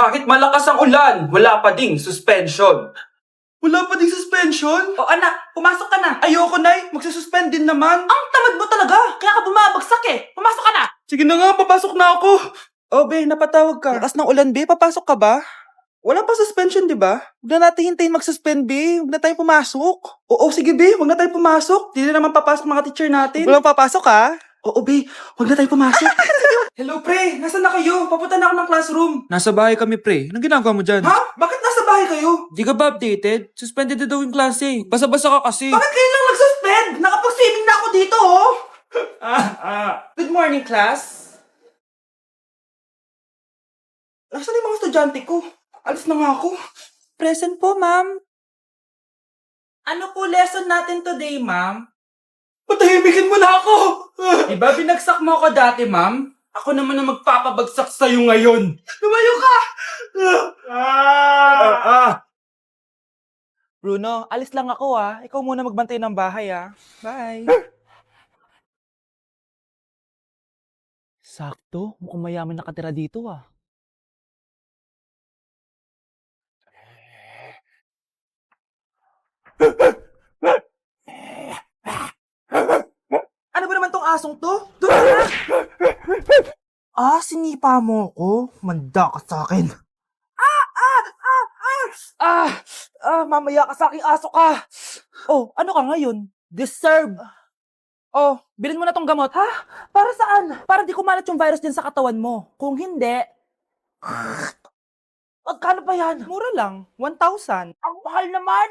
Kahit malakas ang ulan, wala pa ding suspension. Wala pa ding suspension? O anak, pumasok ka na. Ayoko, Nay. Magsususpend din naman. Ang tamad mo talaga. Kaya ka bumabagsak eh. Pumasok ka na. Sige na nga, papasok na ako. Oh, be, napatawag ka. Lakas ng ulan, be. Papasok ka ba? Wala pa suspension, di ba? Huwag na natin hintayin mag-suspend, be. Huwag na tayong pumasok. Oo, sige, be. Huwag na tayo pumasok. Di na naman papasok mga teacher natin. Walang papasok, ha? Oo, be. Huwag na tayo pumasok. Hello, pre. Nasaan na kayo? Papunta na ako ng classroom. Nasa bahay kami, pre. Anong ginagawa mo dyan? Ha? Bakit nasa bahay kayo? Di ka ba updated? Suspended na daw yung klase. Basa-basa ka kasi. Bakit kayo lang nag-suspend? Nakapag-swimming na ako dito, oh. Good morning, class. Nasaan yung mga estudyante ko? Alis na nga ako. Present po, ma'am. Ano po lesson natin today, ma'am? Patahimikin mo na ako. Diba binagsak mo ako dati, ma'am? Ako naman ang magpapabagsak sa'yo ngayon. Lumayo ka. Bruno, alis lang ako, ah. Ikaw muna magbantay ng bahay, ah. Bye. Sakto. Mukhang mayaman nakatira dito, ah. Ano ba naman tong asong to? Doon ka na! Sinipa mo ko? Manda ka sa akin. Mamaya ka sa aking aso ka. Oh, ano ka ngayon? Deserve. Oh, bilhin mo na tong gamot. Ha? Para saan? Para di kumalat yung virus din sa katawan mo. Kung hindi, magkano pa yan? Mura lang. 1,000. Ang mahal naman.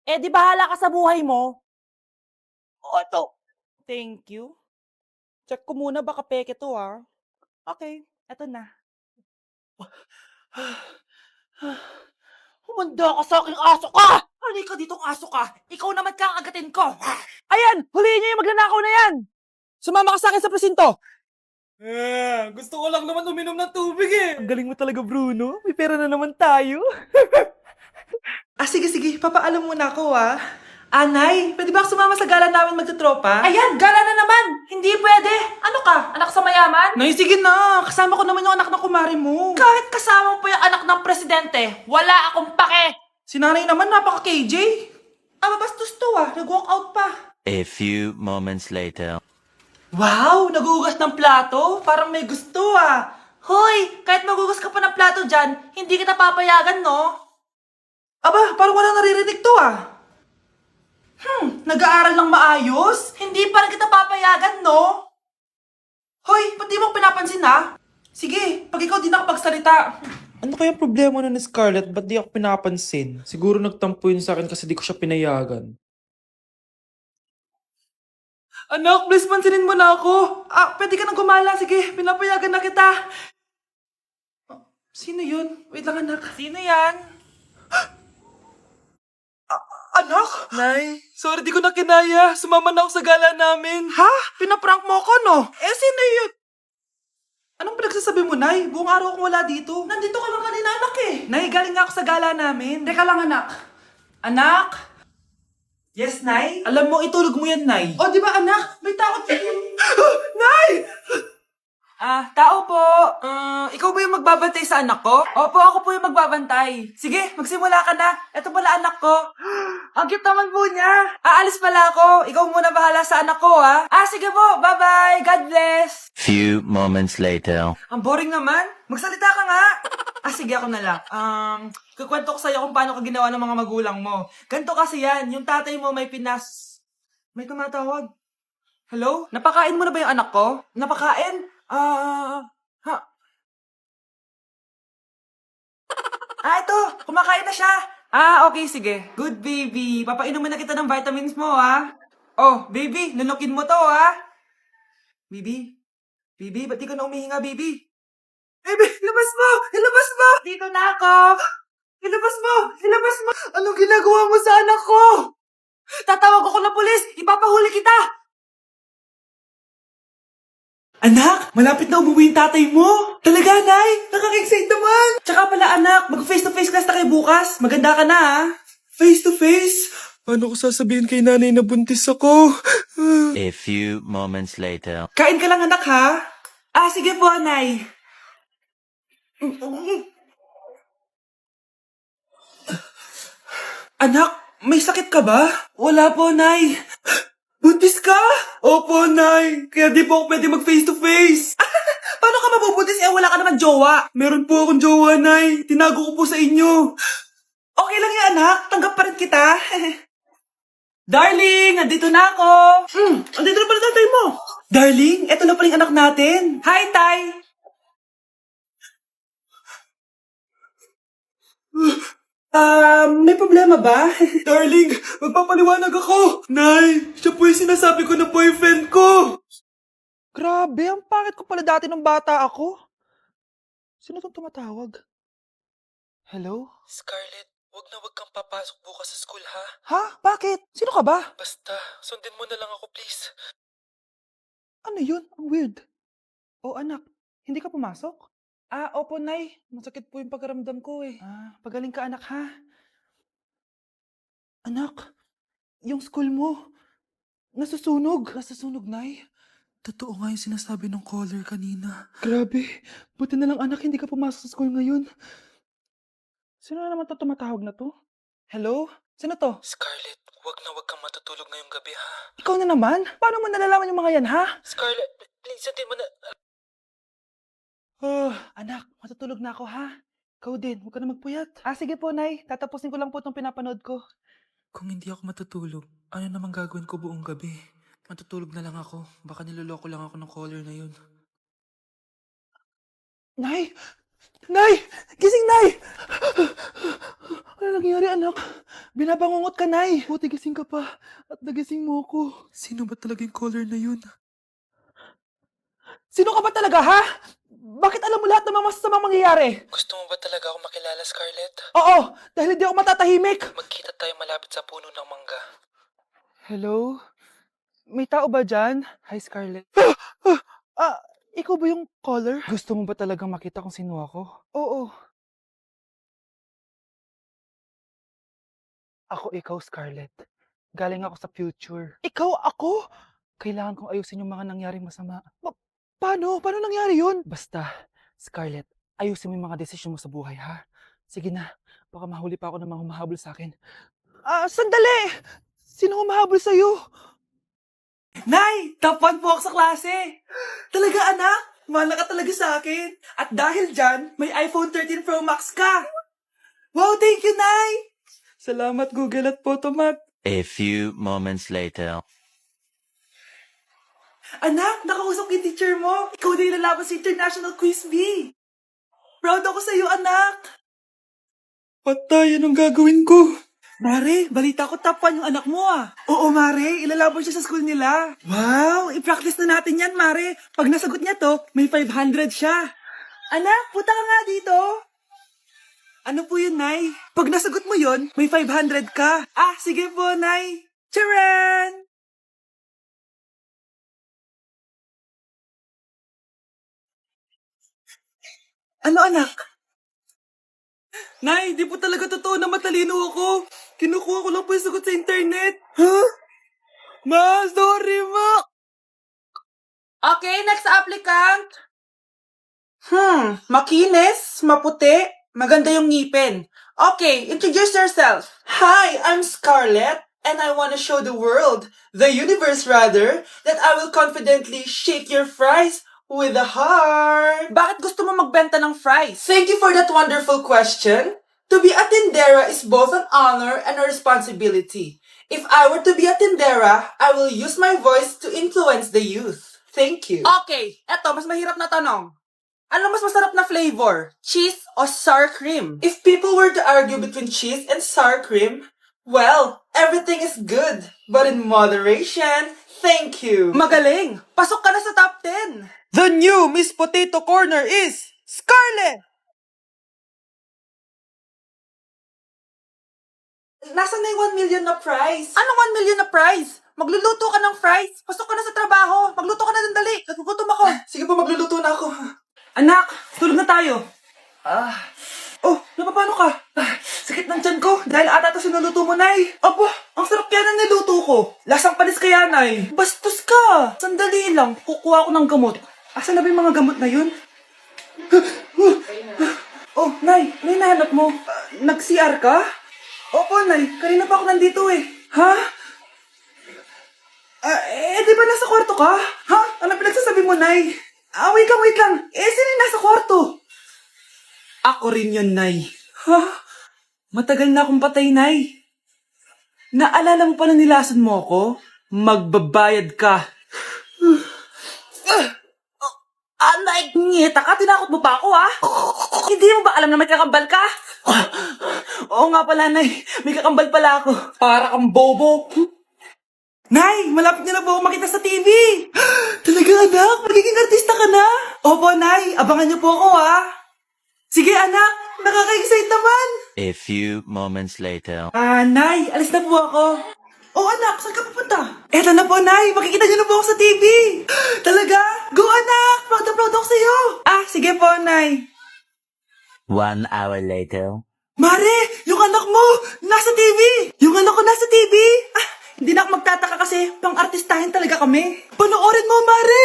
Eh, di bahala ka sa buhay mo. Oo, ito. Thank you. Check ko muna, baka peke to, ah. Okay, eto na. Humanda ka sa aking aso ka! Halika ditong aso ka! Ikaw naman kakagatin ko! Ayan! Huliin niyo yung magnanakaw na yan! Sumama ka sa akin sa presinto! Gusto ko lang naman uminom ng tubig eh. Ang galing mo talaga, Bruno. May pera na naman tayo. Sige, papaalam muna ako, Anay, pwede ba ako sumama sa gala namin magtutropa? Ayan! Gala na naman! Hindi pwede! Ano ka? Anak sa mayaman? Nay, sige na. Kasama ko naman yung anak ng kumari mo. Kahit kasama mo pa yung anak ng presidente, wala akong pake! Si nanay naman, napaka-KJ. Mabastos to, Nag-walk out pa. A few moments later. Wow, nagugas ng plato. Parang may gusto, Hoy! Kahit magugas ka pa ng plato dyan, hindi kita papayagan, no? Aba, parang wala naririnig to, Nag-aaral ng maayos? Hindi pa rin kita papayagan, no? Hoy, ba't di mo pinapansin, Sige, pag ikaw di nakapagsalita. Ano kaya problema nun ni Scarlett? Ba't di ako pinapansin? Siguro nagtampo yun sa akin kasi di ko siya pinayagan. Anak, please pansinin mo na ako. Pwede ka nang gumala. Sige, pinapayagan na kita. Sino yun? Wait lang, anak. Sino yan? Anak? Nay, sorry di ko na kinaya. Sumama na ako sa gala namin. Ha? Pinaprank mo ako, no? Sino yun? Anong pinagsasabi mo, Nay? Buong araw akong wala dito. Nandito ka lang kanina, anak, Nay, galing nga ako sa gala namin. Teka lang, anak. Anak? Yes, Nay? Alam mo, itulog mo yan, Nay. O, di ba, anak? May takot ka. Nay! Tao po. Ikaw ba yung magbabantay sa anak ko? Opo, ako po yung magbabantay. Sige, magsimula ka na. Ito pala anak ko. Ang cute naman po niya. Aalis pala ako. Ikaw muna bahala sa anak ko, ha? Sige po. Bye-bye. God bless. Few moments later. Ang boring naman. Magsalita ka nga. Sige, ako na lang. Kukwento ko sa'yo kung paano ka ginawa ng mga magulang mo. Ganto kasi yan. Yung tatay mo may May tumatawag. Hello? Napakain mo na ba yung anak ko? Napakain? Ito. Kumakain na siya. Okay, sige. Good, baby. Papainumin na kita ng vitamins mo, ha? Oh, baby. Lunukin mo to, ha? Baby? Baby, ba't di ka na umihinga, baby? Baby, ilabas mo! Ilabas mo! Dito na ako! Ilabas mo! Ilabas mo! Anong ginagawa mo sa anak ko? Tatawag ako ng pulis! Ipapahuli kita! Anak, malapit na umuwi yung tatay mo. Talaga, Nay? Nakaka-excite naman. Tsaka pala, anak, mag-face-to-face class na kayo bukas. Maganda ka na, ha? Face-to-face? Paano ko sasabihin kay nanay na buntis ako? A few moments later. Kain ka lang, anak, ha? Sige po, Nay. Anak, may sakit ka ba? Wala po, Nay. Buntis ka? Opo, Nay. Kaya di po ako pwede mag face to face. Paano ka mabubuntis? Wala ka naman jowa. Meron po akong jowa, Nay. Tinago ko po sa inyo. Okay lang yan, anak. Tanggap pa rin kita. Darling, nandito na ako. Andito na pala tatay mo. Darling, eto na pala yung anak natin. Hi, Tay. May problema ba? Darling, magpapaliwanag ako. Nay, siya po yung sinasabi ko na boyfriend ko. Grabe, ang pangit ko pala dati nung bata ako. Sino tong tumatawag? Hello? Scarlett, wag kang papasok bukas sa school ha. Ha? Bakit? Sino ka ba? Basta, sundin mo na lang ako please. Ano yun? Ang weird. Oh, anak, hindi ka pumasok? Opo, Nay. Masakit po yung pagkaramdam ko eh. Pagaling ka, anak, ha? Anak, yung school mo, nasusunog. Nasusunog, Nay? Totoo nga yung sinasabi ng caller kanina. Grabe. Buti na lang, anak, hindi ka pumasok sa school ngayon. Sino na naman to tumatawag na to? Hello? Sino to? Scarlett, wag kang matutulog ngayong gabi ha. Ikaw na naman? Paano mo nalalaman yung mga yan, ha? Scarlett, please sundin mo na. Anak, matutulog na ako, ha? Ikaw din, huwag ka na magpuyat. Sige po, Nay. Tatapusin ko lang po itong pinapanood ko. Kung hindi ako matutulog, ano namang gagawin ko buong gabi? Matutulog na lang ako. Baka niloloko lang ako ng caller na yun. Nay! Nay! Gising, Nay! Ano nangyari, anak? Binabangungot ka, Nay. Buti gising ka pa. At nagising mo ako. Sino ba talaga yung caller na yun? Sino ka ba talaga, ha? Bakit alam mo lahat ng mga masasamang mangyayari? Gusto mo ba talaga ako makilala, Scarlett? Oo, dahil hindi ako matatahimik. Magkita tayo malapit sa puno ng mangga. Hello? May tao ba dyan? Hi, Scarlett. Ikaw ba yung caller? Gusto mo ba talagang makita kung sino ako? Oo. Ako ikaw, Scarlett. Galing ako sa future. Ikaw ako? Kailangan kong ayusin yung mga nangyaring masama. Paano? Paano nangyari yun? Basta, Scarlett, ayusin mo yung mga desisyon mo sa buhay, ha? Sige na, baka mahuli pa ako ng mga humahabol sa akin. Sandali! Sino humahabol sa'yo? Nay, top 1 po ako sa klase. Talaga, anak? Mahal ka talaga sa akin. At dahil dyan, may iPhone 13 Pro Max ka. Wow, thank you, Nay. Salamat, Google at Photomat. A few moments later. Anak, nakausap yung teacher mo. Ikaw na yung lalaban sa International Quiz Bee. Proud ako sa'yo, anak. Patay, anong gagawin ko? Mare, balita ko top 1 yung anak mo ah. Oo, Mare, ilalaban siya sa school nila. Wow, i-practice na natin yan, Mare. Pag nasagot niya to, may 500 siya. Anak, punta ka nga dito. Ano po yun, Nay? Pag nasagot mo yun, may 500 ka. Sige po, Nay. Charan! Ano, anak? Nay, di po talaga totoo na matalino ako. Kinukuha ko lang po yung sagot sa internet. Huh? Ma, sorry, ma. Okay, next applicant. Makinis, maputi, maganda yung ngipin. Okay, introduce yourself. Hi, I'm Scarlett, and I want to show the world, the universe rather, that I will confidently shake your fries with a heart. Bakit gusto mo magbenta ng fries? Thank you for that wonderful question. To be a tindera is both an honor and a responsibility. If I were to be a tindera, I will use my voice to influence the youth. Thank you. Okay, eto, mas mahirap na tanong. Ano mas masarap na flavor? Cheese o sour cream? If people were to argue between cheese and sour cream, well, everything is good, but in moderation. Thank you. Magaling! Pasok ka na sa top 10. The new Miss Potato Corner is Scarlett! Nasaan na yung 1 million na prize? Anong 1 million na prize? Magluluto ka ng fries. Pasok ka na sa trabaho. Magluto ka na ng dali. Nagugutom ako. Sige po, magluluto na ako. Anak, tulog na tayo. Oh, napapano ka? Sakit ng tiyan ko. Dahil ata ito sinuluto mo, Nay. Aba, ang sarap kaya na niluto ko. Lasang panis kaya, Nay. Bastos ka. Sandali lang. Kukuha ko ng gamot. Asan na ba yung mga gamot na yun? Oh, Nay, ano hinahanap mo? Nag-CR ka? Opo, Nay. Kanina pa ako nandito eh. Ha? Di ba nasa kwarto ka? Ha? Ano pinagsasabi mo, Nay? Wait lang. Sino yung nasa kwarto? Ako rin yun, Nay. Ha? Matagal na akong patay, Nay. Naalala mo pa na nilason mo ako? Magbabayad ka. Nay, ngita ka, tinakot mo pa ako, ha? Hindi mo ba alam na may kakambal ka? Oo nga pala, Nay. May kakambal pala ako. Para kang bobo. Nay, malapit na po ako makita sa TV. Talaga, anak? Magiging artista ka na? Opo, Nay. Abangan niyo po ako, ha? Sige, anak. Nakaka-excite naman. A few moments later. Nay. Alis na po ako. Oh, anak. Saan ka pupunta? Eto na po, Nay. Makikita niyo na po ako sa TV. Talaga? Go, anak. Proud na proud ako sa'yo. Sige po, Nay. 1 hour later. Mare, yung anak mo, nasa TV! Yung anak ko nasa TV! Hindi na ako magtataka kasi pang-artistahin talaga kami. Panoorin mo, Mare!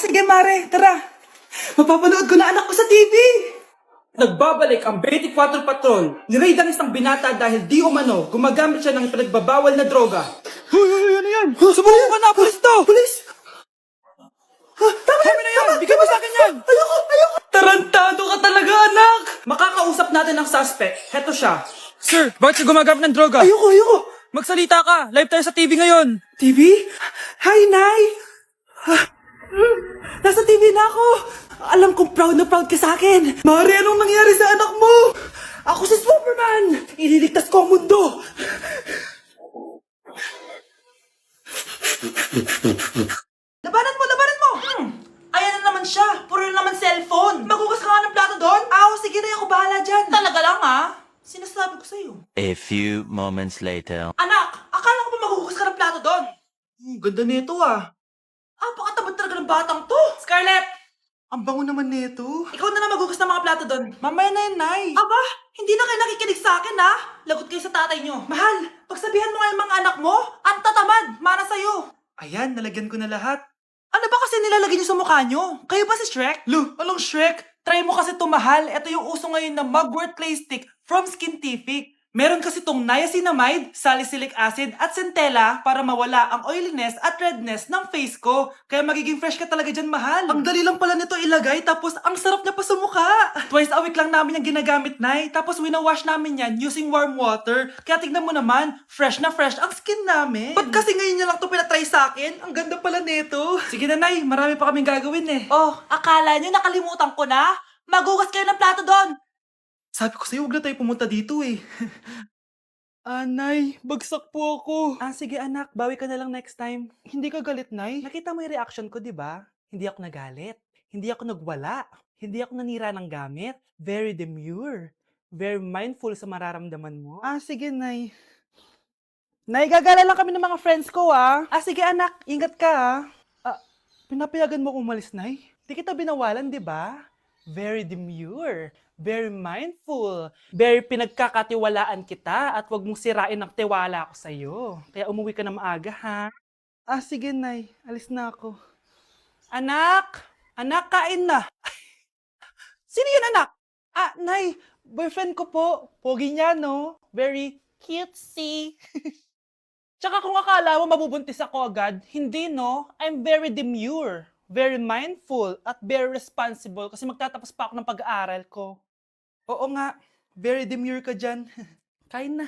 Sige, Mare, tara. Mapapanood ko na anak ko sa TV! Nagbabalik ang 24 Patrol. Niraid ang isang binata dahil di umano gumagamit siya ng pinagbabawal na droga. Ano yan? Sumulong ka na, pulis to! Pulis! Tama na yan! Bigyan mo sa akin yan! Ayoko! Tarantado ka talaga, anak! Makakausap natin ang suspect. Heto siya. Sir, bakit siya gumagamit ng droga? Ayoko! Magsalita ka! Live tayo sa TV ngayon! TV? Hi, Nay! Nasa TV na ako! Alam kong proud na proud ka sa akin! Mare, anong nangyari sa anak mo? Ako si Superman! Ililigtas ko ang mundo! Labanan mo! Ayan na naman siya! Puro na naman cellphone! Magugas ka nga ng plato doon? Sige na, ako bahala dyan! Talaga lang, Sinasabi ko sa'yo. A few moments later. Anak! Akala ko ba magugas ka ng plato doon? Ganda nito, Pakatabad talaga ng batang to! Scarlett! Ang bango naman nito. Ikaw na magugas ng mga plato doon. Mamaya na yan, Nay. Aba, hindi na kayo nakikinig sa akin, Lagot kayo sa tatay nyo. Mahal, pagsabihan mo nga yung mga anak mo, ang tatamad, mana sa'yo. Ayan, nalagyan ko na lahat. Ano ba kasi nilalagay niyo sa mukha nyo? Kayo ba si Shrek? Lu, anong Shrek? Try mo kasi to, mahal. Ito yung uso ngayon na mugwort clay stick from Skintific. Meron kasi tong niacinamide, salicylic acid at centella para mawala ang oiliness at redness ng face ko. Kaya magiging fresh ka talaga dyan, mahal. Ang dali lang pala nito ilagay tapos ang sarap niya pa sa mukha. Twice a week lang namin yung ginagamit, Nay. Tapos winawash namin yan using warm water. Kaya tignan mo naman, fresh na fresh ang skin namin. Ba't kasi ngayon niya lang to pinatry sa akin? Ang ganda pala nito. Sige na, Nay. Marami pa kaming gagawin eh. Oh, akala niyo nakalimutan ko na? Magugas kayo ng plato doon. Sabi ko sa'yo, huwag na tayo pumunta dito eh. Nay, bagsak po ako. Sige anak, bawi ka na lang next time. Hindi ka galit, Nay? Nakita mo yung reaction ko, di ba? Hindi ako nagalit. Hindi ako nagwala. Hindi ako nanira ng gamit. Very demure. Very mindful sa mararamdaman mo. Sige, Nay. Nay, gagala lang kami ng mga friends ko, sige anak, ingat ka, pinapayagan mo umalis, Nay? Di kita binawalan, di ba? Very demure, very mindful, very pinagkakatiwalaan kita at wag mong sirain ang tiwala ko sa'yo. Kaya umuwi ka na maaga, ha? Sige, Nay. Alis na ako. Anak! Anak, kain na! Sino yun, anak? Nay, boyfriend ko po. Pogi niya, no? Very cutesy. Tsaka kung akala mo mabubuntis ako agad, hindi, no? I'm very demure. Very mindful at very responsible kasi magtatapos pa ako ng pag-aaral ko. Oo nga, very demure ka dyan. Kain na.